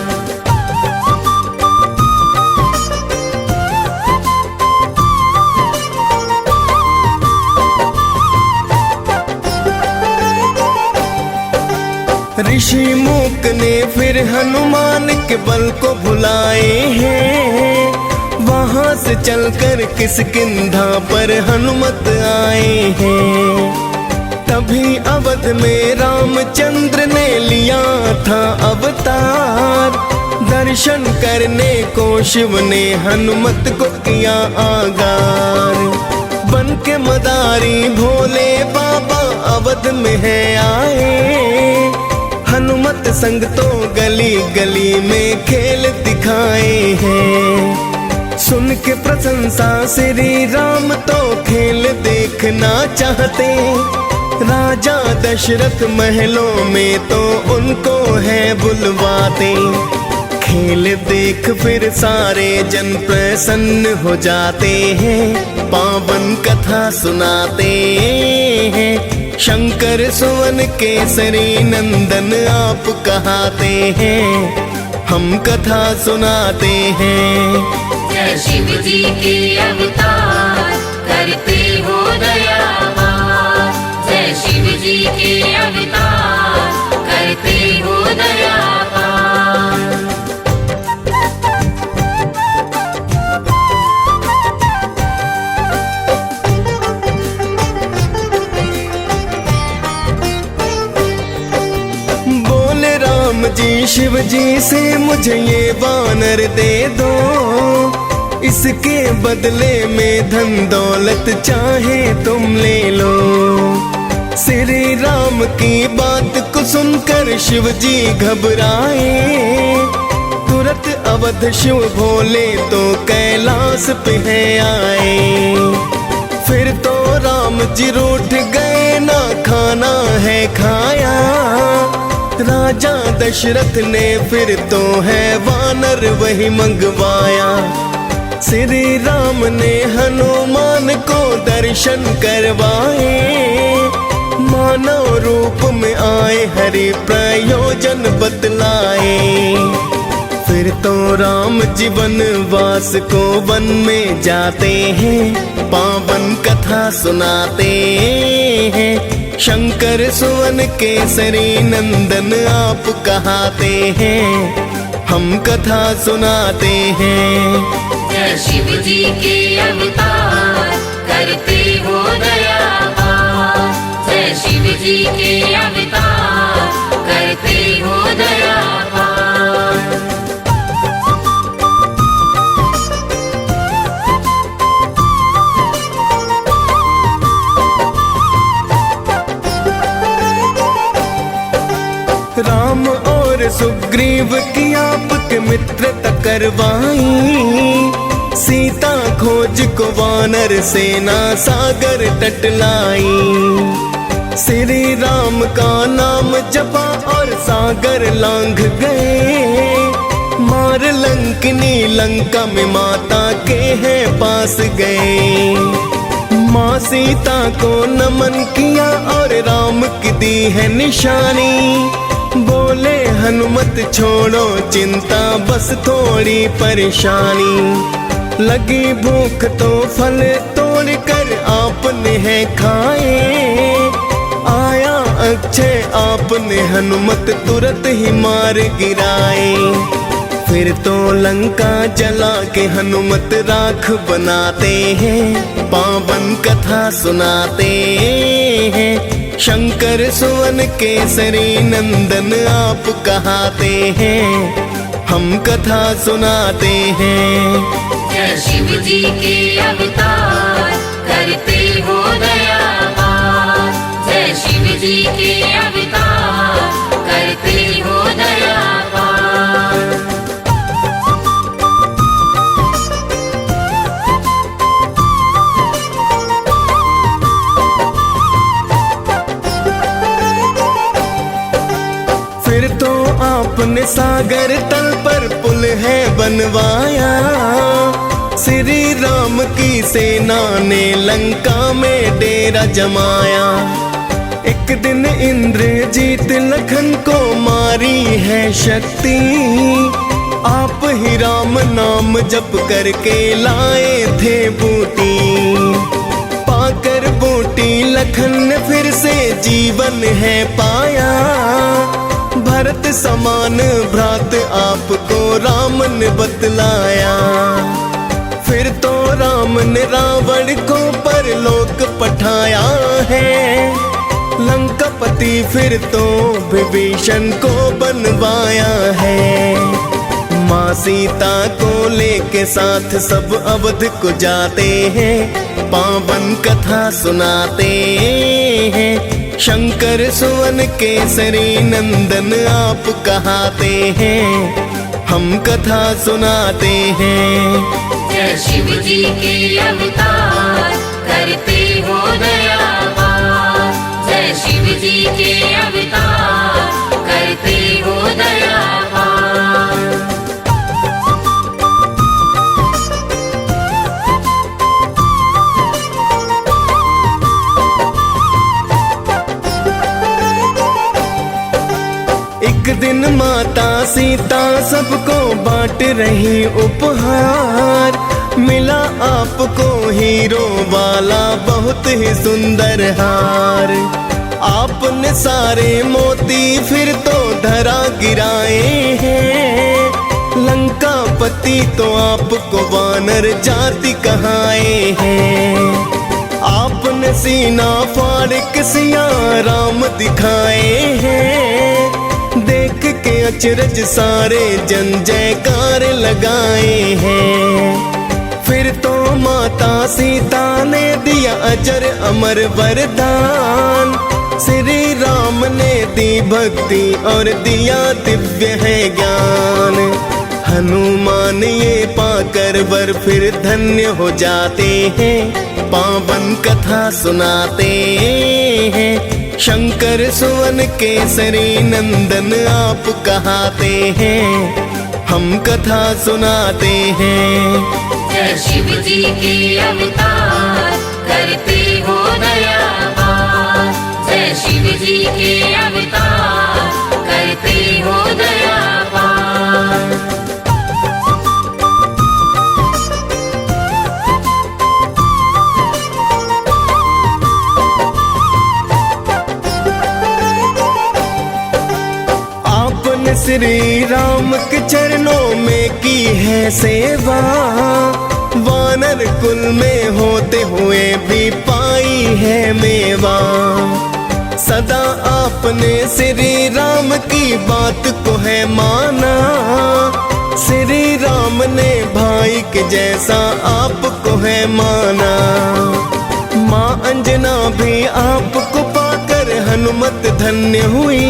ऋषि मूक ने फिर हनुमान के बल को भुलाए हैं। वहां से चलकर किष्किंधा पर हनुमत आए हैं। तभी अवध में रामचंद्र ने लिया था अवतार। दर्शन करने को शिव ने हनुमत को किया आगार। बन के मदारी भोले बाबा अवध में है आए। हनुमत संग तो गली गली में खेल दिखाए हैं। सुन के प्रशंसा श्री राम तो खेल देखना चाहते। राजा दशरथ महलों में तो उनको है बुलवाते। खेल देख फिर सारे जन प्रसन्न हो जाते हैं। पावन कथा सुनाते हैं। शंकर सुवन केसरी नंदन आप कहाते हैं। हम कथा सुनाते हैं। जय शिव जी के अवतार करते हो दयावान। जय शिव जी के अवतार करते हो दयावान। जी शिव जी से मुझे ये वानर दे दो। इसके बदले में धन दौलत चाहे तुम ले लो। श्री राम की बात को सुनकर शिव जी घबराए। तुरंत अवध शिव भोले तो कैलाश पे है आए। फिर तो राम जी रूठ गए ना खाना है खाया। राजा दशरथ ने फिर तो है वानर वही मंगवाया। श्री राम ने हनुमान को दर्शन करवाए। मानव रूप में आए हरि प्रयोजन बतलाए। फिर तो राम जीवन वास को वन में जाते हैं, पावन कथा सुनाते हैं। शंकर सुवन केसरी नंदन आप कहाते हैं, हम कथा सुनाते हैं। जय शिव जी के अवतार करते हो दया पार। जय शिव जी के अवतार करते हो दया पार। राम और सुग्रीव की आपके मित्रता करवाई, सीता खोज को वानर सेना सागर तट लाई। श्री राम का नाम जपा और सागर लांघ गए, मार लंकनी लंका में माता के हैं पास गए। माँ सीता को नमन किया और राम की दी है निशानी, बोले हनुमत छोड़ो चिंता बस थोड़ी परेशानी। लगी भूख तो फल तोड़ कर आपने है खाए, आया अक्षय आपने हनुमत तुरंत ही मार गिराए। फिर तो लंका जला के हनुमत राख बनाते हैं, पावन कथा सुनाते हैं। शंकर सुवन केसरी नंदन आप कहाते हैं, हम कथा सुनाते हैं। जय शिव जी के अवतार करते हो दया पार। जय शिव जी के अवतार करते हो दया पार। फिर तो आपने सागर तल पर पुल है बनवाया, श्री राम की सेना ने लंका में डेरा जमाया। एक दिन इंद्रजीत लखन को मारी है शक्ति, आप ही राम नाम जप करके लाए थे बूटी। पाकर बूटी लखन ने फिर से जीवन है पाया, भरत समान भ्रात आपको राम ने बतलाया। फिर तो राम ने रावण को परलोक पठाया है, लंकापति फिर तो विभीषण को बनवाया है। माँ सीता को लेके साथ सब अवध को जाते हैं, पावन कथा सुनाते हैं। शंकर सुवन केसरी नंदन आप कहाते हैं, हम कथा सुनाते हैं। जय शिव जी के अवतार करते हो दया पार। जय शिव जी के अवतार करते हो दया पार। एक दिन माता सीता सबको बांट रही उपहार, मिला आपको हीरो वाला बहुत ही सुंदर हार। आपने सारे मोती फिर तो धरा गिराए हैं, लंकापति तो आपको वानर जाति कहाए हैं। आपने सीना फाड़ के सिया राम दिखाए हैं, देख के अचरज सारे जन जयकार लगाए हैं। फिर तो माता सीता ने दिया अजर अमर वरदान, श्री राम ने दी भक्ति और दिया दिव्य है ज्ञान। हनुमान ये पाकर वर फिर धन्य हो जाते हैं, पावन कथा सुनाते हैं। शंकर सुवन केसरी नंदन आप कहाते हैं, हम कथा सुनाते हैं। जय शिव जी के अवतार करते हो दया पार। जय जी के अवतार करते हो दया पार। आपने श्री राम के चरणों में की है सेवा, वानर कुल में होते हुए भी पाई है मेवा। सदा आपने श्री राम की बात को है माना, श्री राम ने भाई के जैसा आपको है माना। माँ अंजना भी आपको पाकर हनुमत धन्य हुई,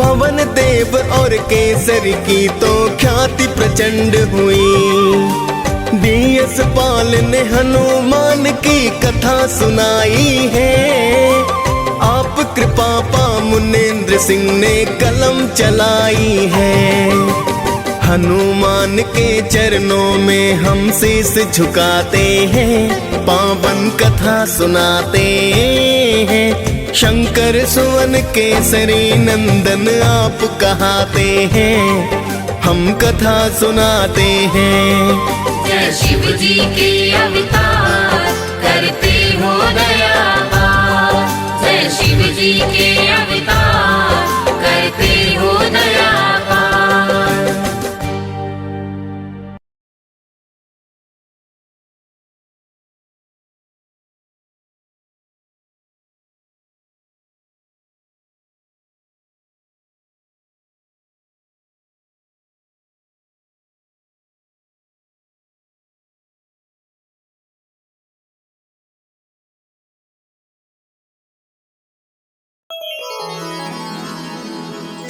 पवन देव और केसरी की तो ख्याति प्रचंड हुई। डीएस पाल ने हनुमान की कथा सुनाई है, आप कृपा पा मुनेन्द्र सिंह ने कलम चलाई है। हनुमान के चरणों में हम शीश झुकाते हैं, पावन कथा सुनाते हैं। शंकर सुवन केसरी नंदन आप कहाते हैं, हम कथा सुनाते हैं। जय शिव जी के अवतार करते हो दया पार। जय शिव जी के अवतार करते हो दया पार।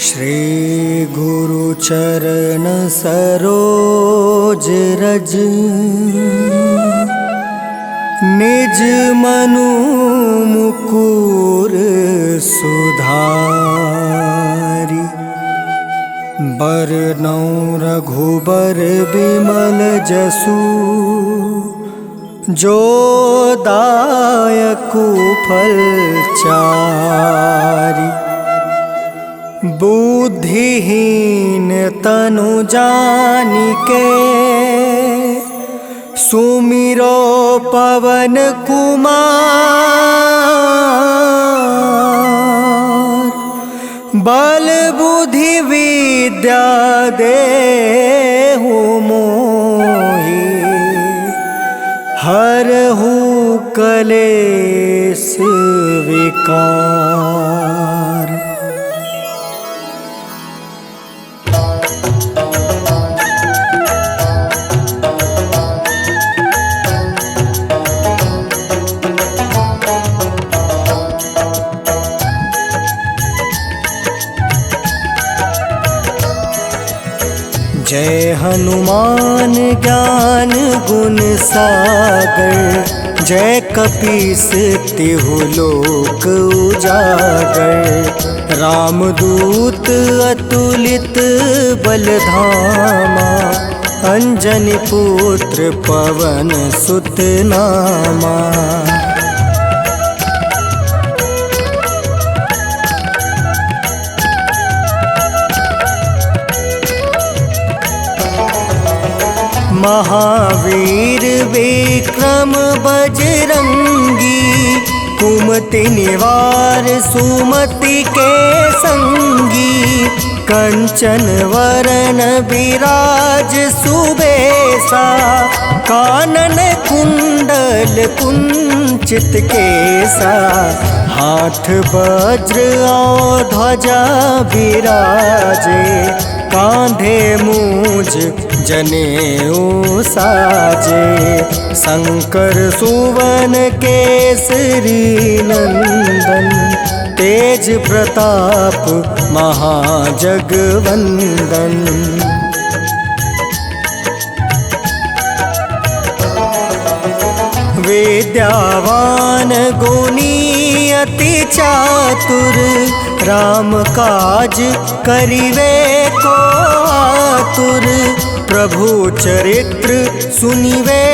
श्री गुरु चरण सरोज रज, निज मनु मुकुर सुधारि। बरनौ रघुबर बिमल जसु, जो दायकु फल चारि। बुद्धिहीन तनु जानिके, सुमिरो पवन कुमार। बल बुद्धि विद्या देहु मोहि, हरहु कलेश विकार। जय हनुमान ज्ञान गुण सागर, जय कपीस तिहु लोक उजागर। रामदूत अतुलित बल धामा, अंजनी पुत्र पवन सुत नामा। महावीर विक्रम बजरंगी, कुमति निवार सुमति के संगी। कंचन वरन विराज सुबेसा, कानन कुंडल कुंचित केसा। हाथ वज्र और ध्वजा विराजे, कांधे मूज जनेऊ साजे। शंकर सुवन केसरी नंदन, तेज प्रताप महाजगवंदन। विद्यावान गुणी अति चातुर, राम काज करिवे को आतुर। प्रभु चरित्र सुनिवे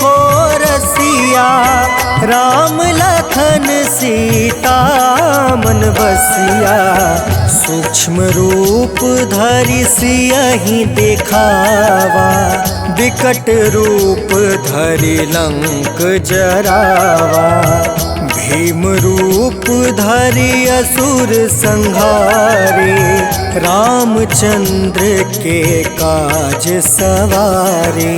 को रसिया, सिया, राम लखन सीता मन बसिया। सूक्ष्म रूप धरि सियहि देखावा, विकट रूप धरि लंक जरावा। भीम रूप धरि असुर संहारे, रामचंद्र के काज सवारे।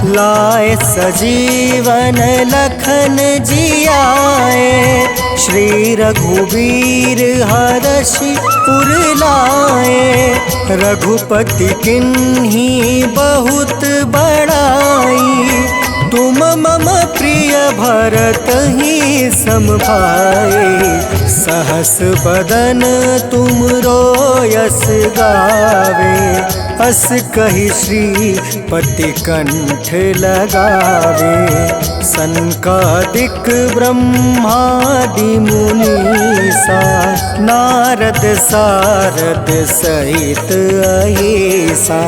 लाए सजीवन लखन जियाए, श्री रघुबीर हरषि उर लाए। रघुपति किन्ही बहुत बड़ाई, तुम मम प्रिय भरत ही सम भाई। सहस बदन तुम यश गावे, अस कहि श्रीपति कंठ लगावे। सनकादिक ब्रह्मादि मुनीसा, नारद सारद सहित अहिसा।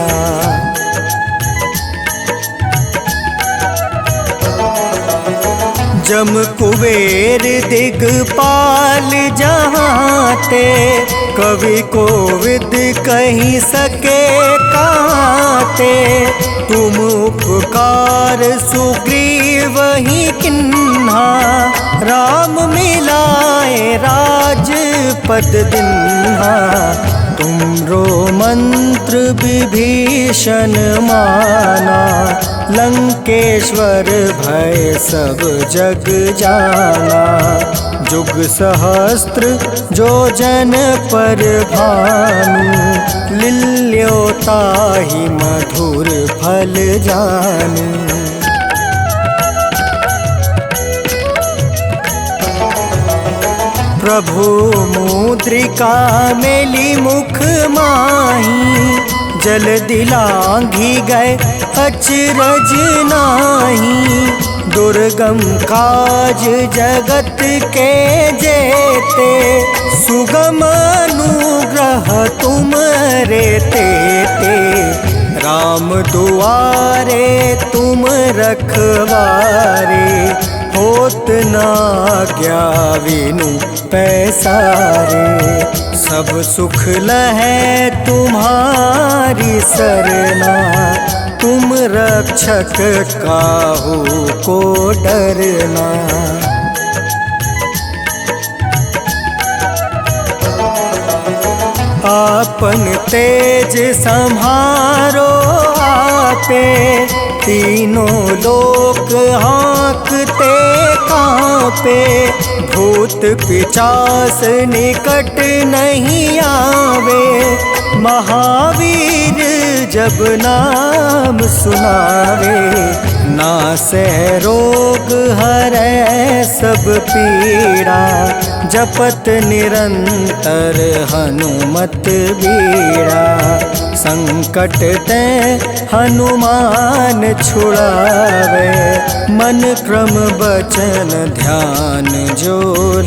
जम कुबेर दिगपाल जहाँते, कवि कोविद कहि सके काते। तुम उपकार सुग्रीव ही किन्हा, राम मिलाए राजपद दिन्हा। तुमरो मंत्र विभीषण माना, लंकेश्वर भय सब जग जाना। जुग सहस्त्र जो जन पर भानु, लिल्योताहि मधुर फल जानु। प्रभु मुद्रिका मेली मुख माही, जल दिलांघी गए अचरज नाही। दुर्गम काज जगत के जेते, सुगम अनुग्रह तुम रे तेते। राम दुआरे तुम रखवारे, होत न आज्ञा बिनु पैसारे। सब सुख लहै तुम्हारी सरना, तुम रक्षक काहू को डरना। आपन तेज सम्हारो आपे, तीनों लोक हाँकते कांपे। भूत पिशाच निकट नहीं आवे, महावीर जब नाम सुनावे। नासै रोग हरै सब पीड़ा, जपत निरंतर हनुमत बीड़ा। संकट ते हनुमान छुड़ावे, मन क्रम बचन ध्यान जो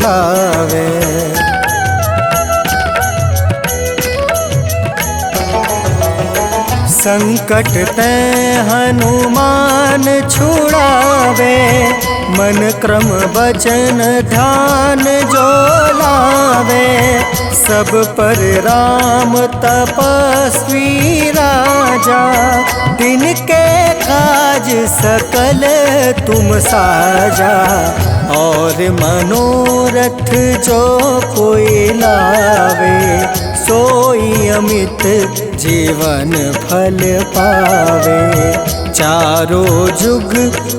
लावे। संकट ते हनुमान छुड़ावे, मन क्रम बचन ध्यान जो लावे। सब पर राम तपस्वी राजा, तिनके काज सकल तुम साजा। और मनोरथ जो कोई लावे, सोई अमित जीवन फल पावे। चारों जुग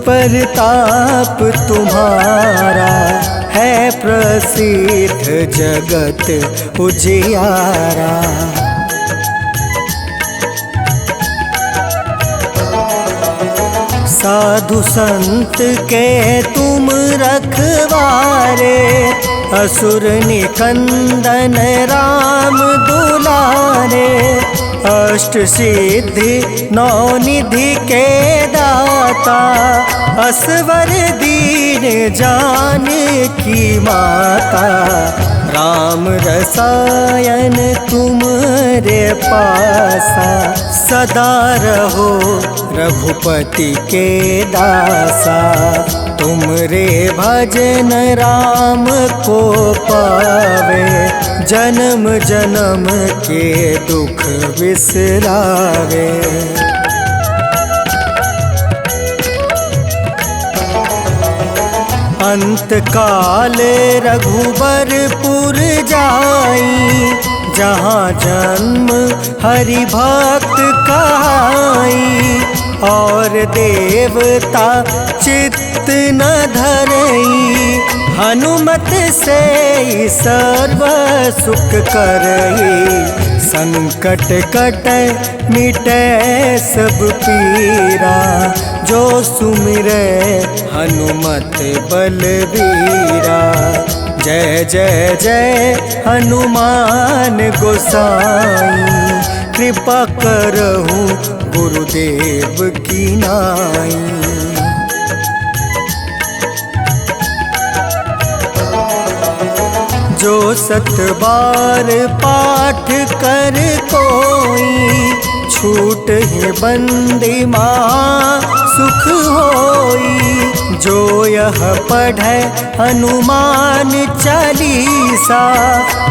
परताप तुम्हारा, है प्रसिद्ध जगत उजियारा। साधु संत के तुम रखवारे, असुर निकंदन राम दुलारे। अष्ट सिद्धि नौ निधि के दाता, असवर दीन जानकी माता, राम रसायन तुमरे पासा। सदा रहो रघुपति के दासा, तुमरे भजन राम को पावे। जन्म जन्म के दुख बिसरावे। अंत काल रघुबरपुर जाई, जहाँ जन्म हरि भक्त कहाई। और देवता चित्त न धरई, हनुमत से सर्व सुख करई। संकट कटै मिटै सब पीरा, जो सुमिरै हनुमत बलबीरा। जय जय जय हनुमान गोसाई, कृपा करहु गुरुदेव की नाई। जो सत बार पाठ कर कोई, छूट है बंदी माँ सुख होई। जो यह पढ़ै हनुमान चालीसा,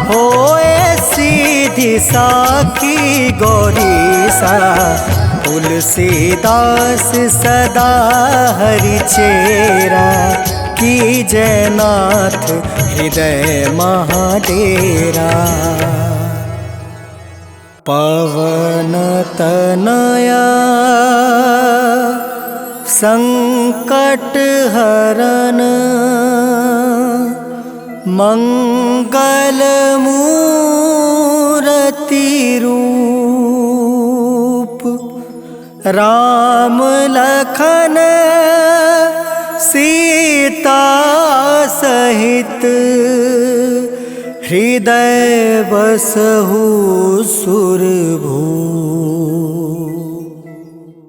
होए सीधी साखी गौरीसा। तुलसीदास सदा हरि चेरा, की जयनाथ हृदय महाडेरा। पवन तनया संकट हरन, मंगल मूरति रूप। राम लखन सीता सहित, हृदय बसहु सुरभूप।